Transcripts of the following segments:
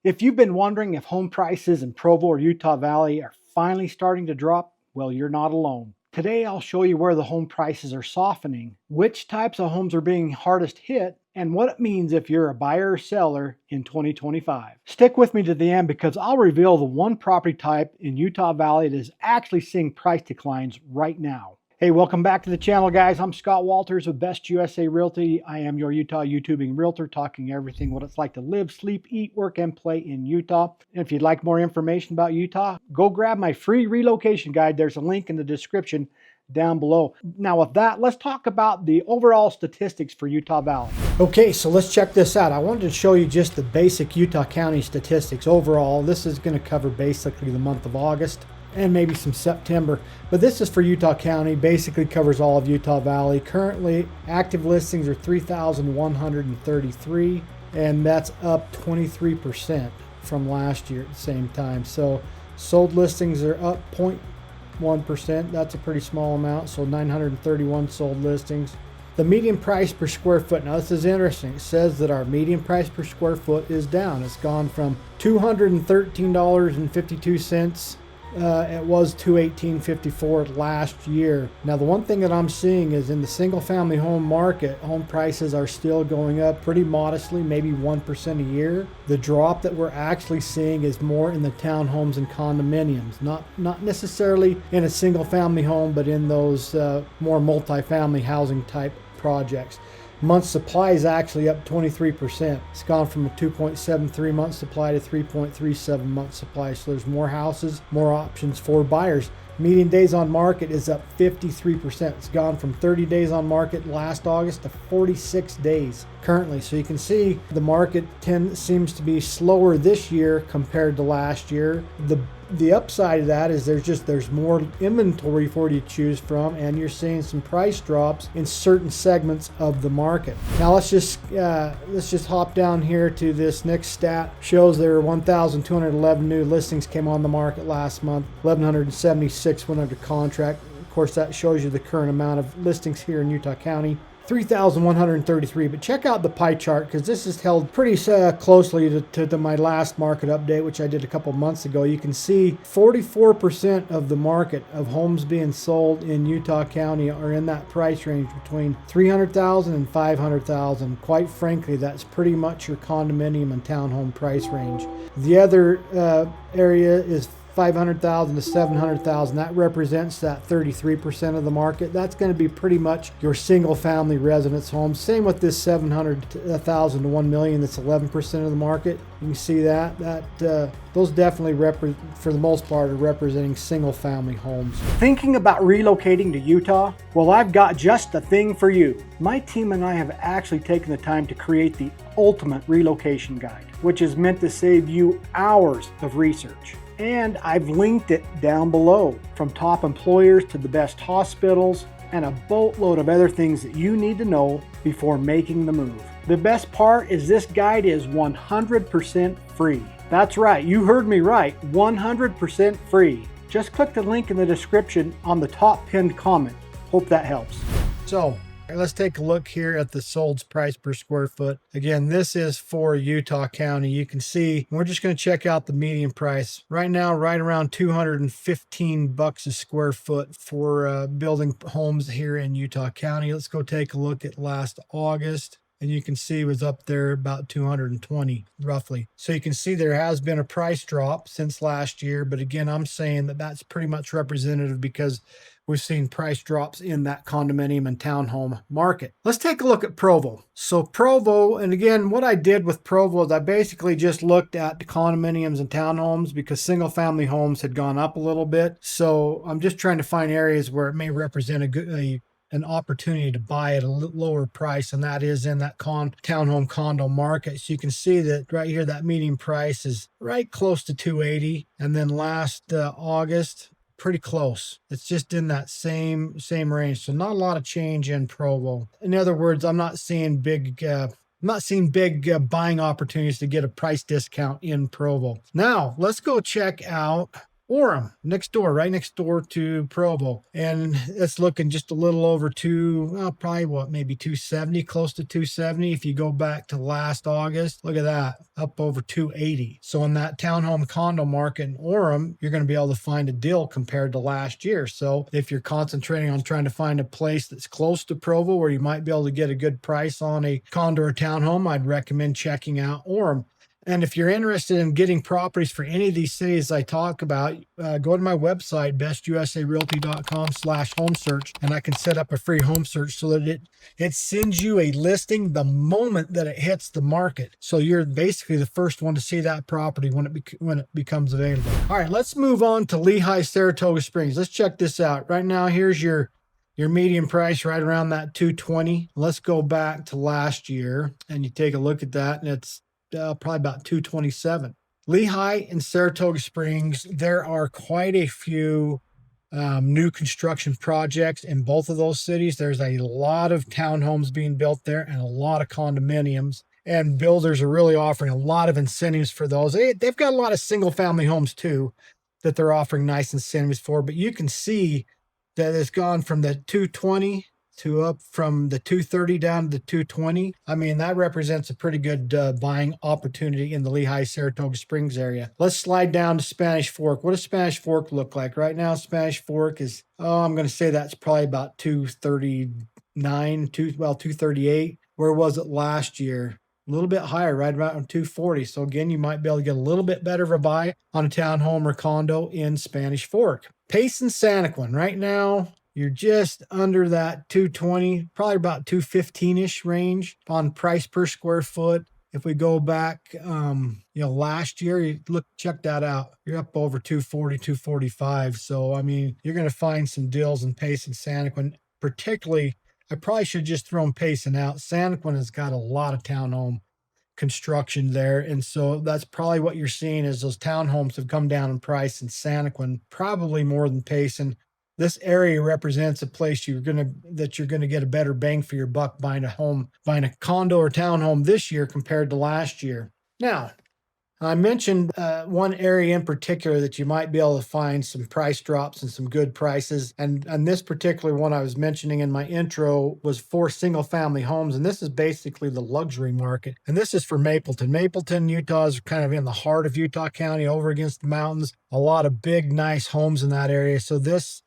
If you've been wondering if home prices in Provo or Utah Valley are finally starting to drop, well, you're not alone. Today, I'll show you where the home prices are softening, which types of homes are being hardest hit, and what it means if you're a buyer or seller in 2025. Stick with me to the end because I'll reveal the one property type in Utah Valley that is actually seeing price declines right now. Hey, welcome back to the channel, guys. I'm Scott Walters with Best USA Realty. I am your Utah YouTubing realtor, talking everything what it's like to live, sleep, eat, work, and play in Utah. And if you'd like more information about Utah, go grab my free relocation guide. There's a link in the description down below. Now with that, let's talk about the overall statistics for Utah Valley. Okay, so let's check this out. I wanted to show you just the basic Utah County statistics overall. This is going to cover basically the month of August and maybe some September, but this is for Utah County, basically covers all of Utah Valley. Currently, active listings are 3,133, and that's up 23% from last year at the same time. So sold listings are up 0.1%. That's a pretty small amount, so 931 sold listings. The median price per square foot, now this is interesting, it says that our median price per square foot is down. It's gone from $213.52, it was $218.54 last year. Now the one thing that I'm seeing is in the single family home market, home prices are still going up pretty modestly, maybe 1% a year. The drop that we're actually seeing is more in the townhomes and condominiums, not necessarily in a single family home, but in those more multifamily housing type projects. Month supply is actually up 23%. It's gone from a 2.73 month supply to 3.37 month supply. So there's more houses, more options for buyers. Median days on market is up 53%. It's gone from 30 days on market last August to 46 days currently. So you can see the market seems to be slower this year compared to last year. The upside of that is there's more inventory for you to choose from, and you're seeing some price drops in certain segments of the market. Now let's just hop down here to this next stat. Shows there were 1,211 new listings came on the market last month. 1,176 went under contract. Of course, that shows you the current amount of listings here in Utah County. 3,133, but check out the pie chart because this is held pretty closely to my last market update, which I did a couple months ago. You can see 44% of the market of homes being sold in Utah County are in that price range between 300,000 and 500,000. Quite frankly, that's pretty much your condominium and townhome price range. The other area is 500,000 to 700,000. That represents that 33% of the market. That's going to be pretty much your single family residence homes. Same with this 700,000 to 1 million. That's 11% of the market. You can see that those definitely for the most part are representing single family homes. Thinking about relocating to Utah? Well, I've got just the thing for you. My team and I have actually taken the time to create the ultimate relocation guide, which is meant to save you hours of research. And I've linked it down below, from top employers to the best hospitals and a boatload of other things that you need to know before making the move. The best part is this guide is 100% free. That's right, you heard me right, 100% free. Just click the link in the description on the top pinned comment. Hope that helps. So, let's take a look here at the sold price per square foot. Again, this is for Utah County. You can see we're just going to check out the median price. Right now, right around $215 a square foot for building homes here in Utah County. Let's go take a look at last August. And you can see it was up there about 220 roughly. So you can see there has been a price drop since last year. But again, I'm saying that that's pretty much representative because we've seen price drops in that condominium and townhome market. Let's take a look at Provo. So Provo, and again, what I did with Provo is I basically just looked at the condominiums and townhomes because single family homes had gone up a little bit. So I'm just trying to find areas where it may represent an opportunity to buy at a lower price, and that is in that townhome condo market. So you can see that right here, that median price is right close to 280, and then last August, pretty close. It's just in that same range. So not a lot of change in Provo. In other words, I'm not seeing big buying opportunities to get a price discount in Provo. Now let's go check out Orem, next door, right next door to Provo. And it's looking just a little over probably what, maybe 270, close to 270. If you go back to last August, look at that, up over 280. So in that townhome condo market in Orem, you're going to be able to find a deal compared to last year. So if you're concentrating on trying to find a place that's close to Provo where you might be able to get a good price on a condo or townhome, I'd recommend checking out Orem. And if you're interested in getting properties for any of these cities I talk about, go to my website, bestusarealty.com/home search, and I can set up a free home search so that it sends you a listing the moment that it hits the market. So you're basically the first one to see that property when it becomes available. All right, let's move on to Lehi Saratoga Springs. Let's check this out. Right now, here's your median price right around that 220. Let's go back to last year and you take a look at that, and it's probably about 227. Lehi and Saratoga Springs, there are quite a few new construction projects in both of those cities. There's a lot of townhomes being built there and a lot of condominiums, and builders are really offering a lot of incentives for those. They've got a lot of single family homes too that they're offering nice incentives for, but you can see that it's gone from the 220 to up from the 230 down to the 220. I mean, that represents a pretty good buying opportunity in the Lehi Saratoga Springs area. Let's slide down to Spanish Fork. What does Spanish Fork look like? Right now, Spanish Fork is, I'm going to say that's probably about 239, 238. Where was it last year? A little bit higher, right around 240. So again, you might be able to get a little bit better of a buy on a townhome or condo in Spanish Fork. Payson, Santaquin, right now, you're just under that 220, probably about 215-ish range on price per square foot. If we go back, last year, check that out. You're up over 240, 245. So, I mean, you're going to find some deals in Payson, Santaquin. Particularly, I probably should have just thrown Payson out. Santaquin has got a lot of townhome construction there. And so that's probably what you're seeing is those townhomes have come down in price in Santaquin, probably more than Payson. This area represents a place that you're going to get a better bang for your buck buying a condo or townhome this year compared to last year. Now, I mentioned one area in particular that you might be able to find some price drops and some good prices. And this particular one I was mentioning in my intro was for single family homes. And this is basically the luxury market. And this is for Mapleton. Mapleton, Utah is kind of in the heart of Utah County over against the mountains. A lot of big, nice homes in that area. So this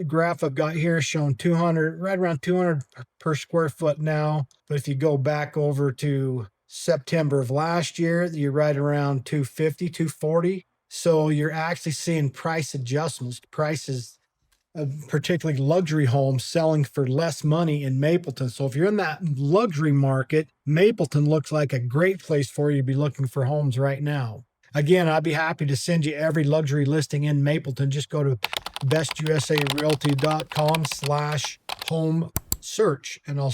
graph I've got here is showing 200, right around 200 per square foot now. But if you go back over to September of last year, you're right around 250, 240. So you're actually seeing price adjustments, prices of particularly luxury homes selling for less money in Mapleton. So if you're in that luxury market, Mapleton looks like a great place for you to be looking for homes right now. Again, I'd be happy to send you every luxury listing in Mapleton. Just go to bestusarealty.com/home search, and I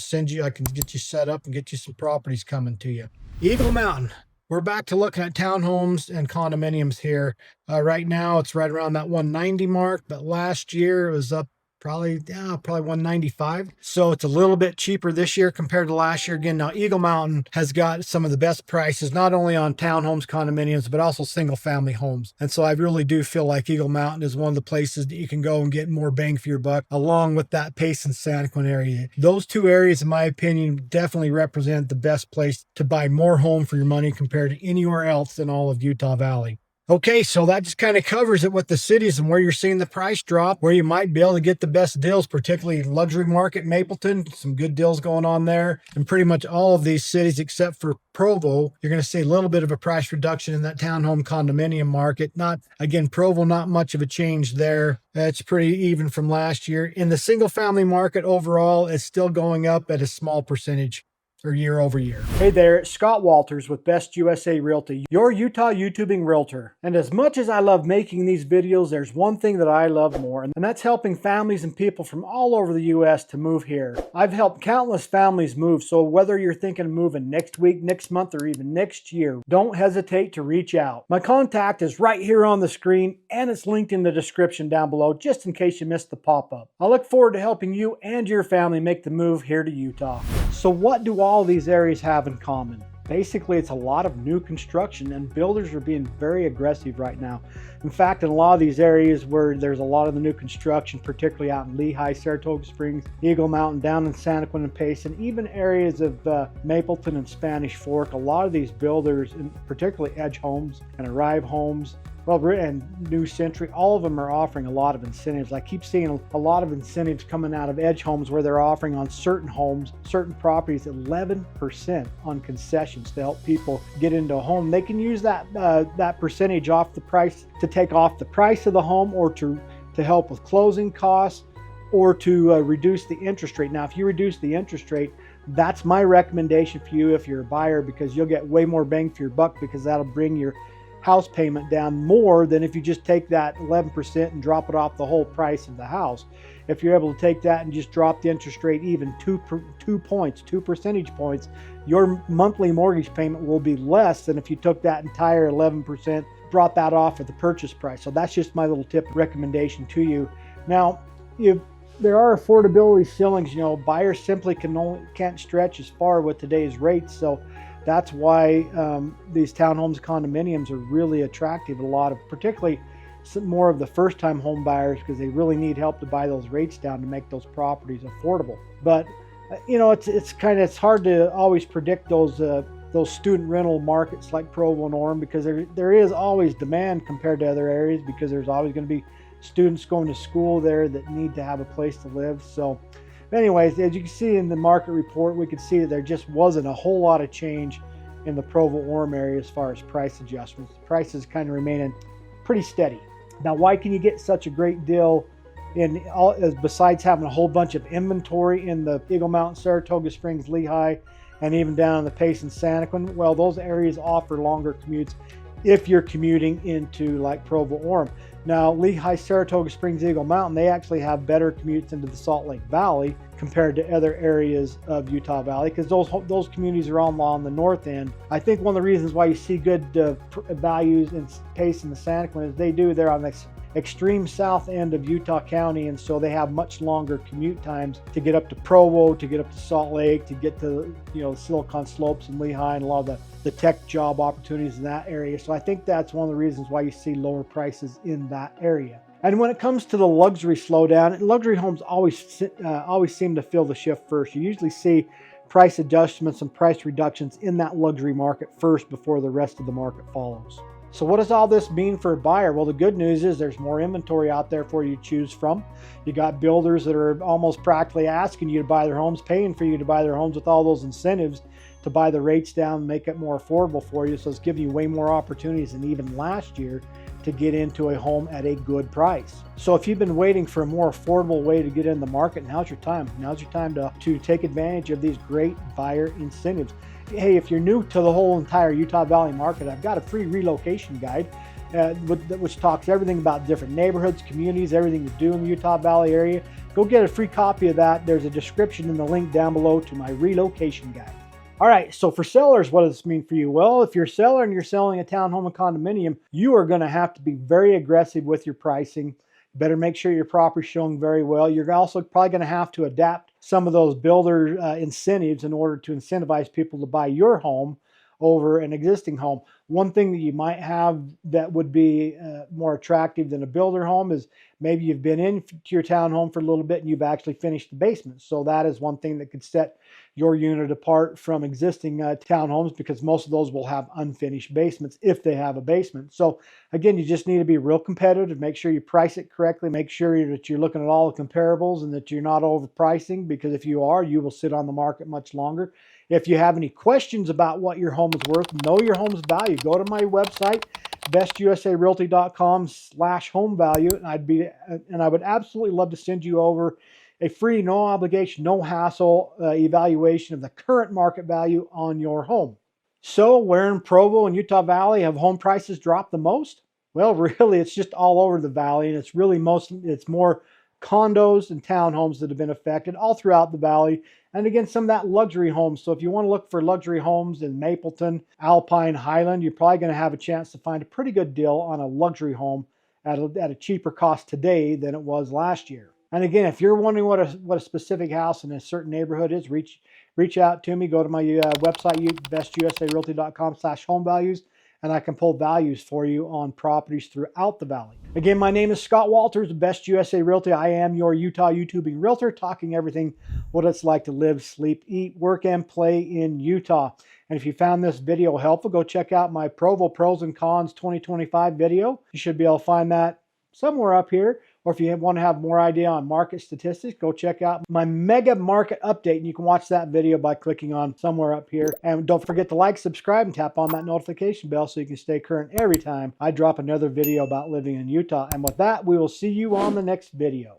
can get you set up and get you some properties coming to you. Eagle Mountain. We're back to looking at townhomes and condominiums here. Right now, it's right around that 190 mark, but last year it was up probably 195. So it's a little bit cheaper this year compared to last year. Again, now Eagle Mountain has got some of the best prices, not only on townhomes, condominiums, but also single family homes. And so I really do feel like Eagle Mountain is one of the places that you can go and get more bang for your buck, along with that Payson, Santaquin area. Those two areas, in my opinion, definitely represent the best place to buy more home for your money compared to anywhere else in all of Utah Valley. Okay, so that just kind of covers it with the cities and where you're seeing the price drop, where you might be able to get the best deals, particularly luxury market, Mapleton, some good deals going on there. And pretty much all of these cities, except for Provo, you're going to see a little bit of a price reduction in that townhome condominium market. Provo, not much of a change there. It's pretty even from last year. In the single family market overall, it's still going up at a small percentage. Or year over year. Hey there, it's Scott Walters with Best USA Realty, your Utah YouTubing realtor. And as much as I love making these videos, there's one thing that I love more, and that's helping families and people from all over the U.S. to move here. I've helped countless families move, so whether you're thinking of moving next week, next month, or even next year, don't hesitate to reach out. My contact is right here on the screen, and it's linked in the description down below, just in case you missed the pop-up. I look forward to helping you and your family make the move here to Utah. So what do all these areas have in common? Basically, it's a lot of new construction, and builders are being very aggressive right now. In fact, in a lot of these areas where there's a lot of the new construction, particularly out in Lehi, Saratoga Springs, Eagle Mountain, down in Santaquin and Payson, even areas of Mapleton and Spanish Fork, a lot of these builders, and particularly Edge Homes and Arrive Homes, well, and New Century, all of them are offering a lot of incentives. I keep seeing a lot of incentives coming out of Edge Homes where they're offering on certain homes, certain properties, 11% on concessions to help people get into a home. They can use that percentage off the price to take off the price of the home, or to help with closing costs, or to reduce the interest rate. Now, if you reduce the interest rate, that's my recommendation for you if you're a buyer, because you'll get way more bang for your buck, because that'll bring your house payment down more than if you just take that 11% and drop it off the whole price of the house. If you're able to take that and just drop the interest rate even 2 percentage points, your monthly mortgage payment will be less than if you took that entire 11%, brought that off at the purchase price. So that's just my little tip recommendation to you. Now, if there are affordability ceilings, buyers simply can't stretch as far with today's rates. So that's why these townhomes, condominiums are really attractive. A lot of, particularly more of the first-time home buyers, because they really need help to buy those rates down to make those properties affordable. But it's hard to always predict those student rental markets like Provo and Orem, because there is always demand compared to other areas, because there's always going to be students going to school there that need to have a place to live. So anyways, as you can see in the market report, we could see that there just wasn't a whole lot of change in the Provo Orem area as far as price adjustments. The prices kind of remaining pretty steady. Now, why can you get such a great deal besides having a whole bunch of inventory in the Eagle Mountain, Saratoga Springs, Lehi, and even down in the Payson, Santaquin? Well, those areas offer longer commutes if you're commuting into like Provo Orem. Now, Lehi, Saratoga Springs, Eagle Mountain, they actually have better commutes into the Salt Lake Valley compared to other areas of Utah Valley, because those communities are all on the north end. I think one of the reasons why you see good values in Payson and Santaquin is they're on the extreme south end of Utah County, and so they have much longer commute times to get up to Provo, to get up to Salt Lake, to get to Silicon Slopes and Lehi, and a lot of the tech job opportunities in that area. So I think that's one of the reasons why you see lower prices in that area. And when it comes to the luxury slowdown, luxury homes always seem to feel the shift first. You usually see price adjustments and price reductions in that luxury market first before the rest of the market follows. So what does all this mean for a buyer? Well, the good news is there's more inventory out there for you to choose from. You got builders that are almost practically asking you to buy their homes, paying for you to buy their homes with all those incentives to buy the rates down and make it more affordable for you. So it's giving you way more opportunities than even last year to get into a home at a good price. So if you've been waiting for a more affordable way to get in the market, now's your time. Now's your time to take advantage of these great buyer incentives. Hey, if you're new to the whole entire Utah Valley market, I've got a free relocation guide which talks everything about different neighborhoods, communities, everything to do in the Utah Valley area. Go get a free copy of that. There's a description in the link down below to my relocation guide. All right, so for sellers, what does this mean for you? Well, if you're a seller and you're selling a townhome and condominium, you are going to have to be very aggressive with your pricing. You better make sure your property's showing very well. You're also probably going to have to adapt some of those builder incentives in order to incentivize people to buy your home over an existing home. One thing that you might have that would be more attractive than a builder home is maybe you've been into your townhome for a little bit and you've actually finished the basement. So that is one thing that could set your unit apart from existing townhomes, because most of those will have unfinished basements if they have a basement. So again, you just need to be real competitive. Make sure you price it correctly. Make sure that you're looking at all the comparables and that you're not overpricing, because if you are, you will sit on the market much longer. If you have any questions about what your home is worth, know your home's value, go to my website, bestusarealty.com/home value, and I would absolutely love to send you over a free, no obligation, no hassle evaluation of the current market value on your home. So where in Provo and Utah Valley have home prices dropped the most? Well, really, it's just all over the valley, and it's more condos and townhomes that have been affected all throughout the valley. And again, some of that luxury homes. So if you want to look for luxury homes in Mapleton, Alpine, Highland, you're probably going to have a chance to find a pretty good deal on a luxury home at a cheaper cost today than it was last year. And again, if you're wondering what a specific house in a certain neighborhood is, reach reach out to me. Go to my website, bestusarealty.com/homevalues, and I can pull values for you on properties throughout the valley. Again, my name is Scott Walters, Best USA Realty. I am your Utah YouTubing realtor, talking everything what it's like to live, sleep, eat, work, and play in Utah. And if you found this video helpful, go check out my Provo Pros and Cons 2025 video. You should be able to find that somewhere up here. Or if you want to have more idea on market statistics, go check out my mega market update. And you can watch that video by clicking on somewhere up here. And don't forget to like, subscribe, and tap on that notification bell so you can stay current every time I drop another video about living in Utah. And with that, we will see you on the next video.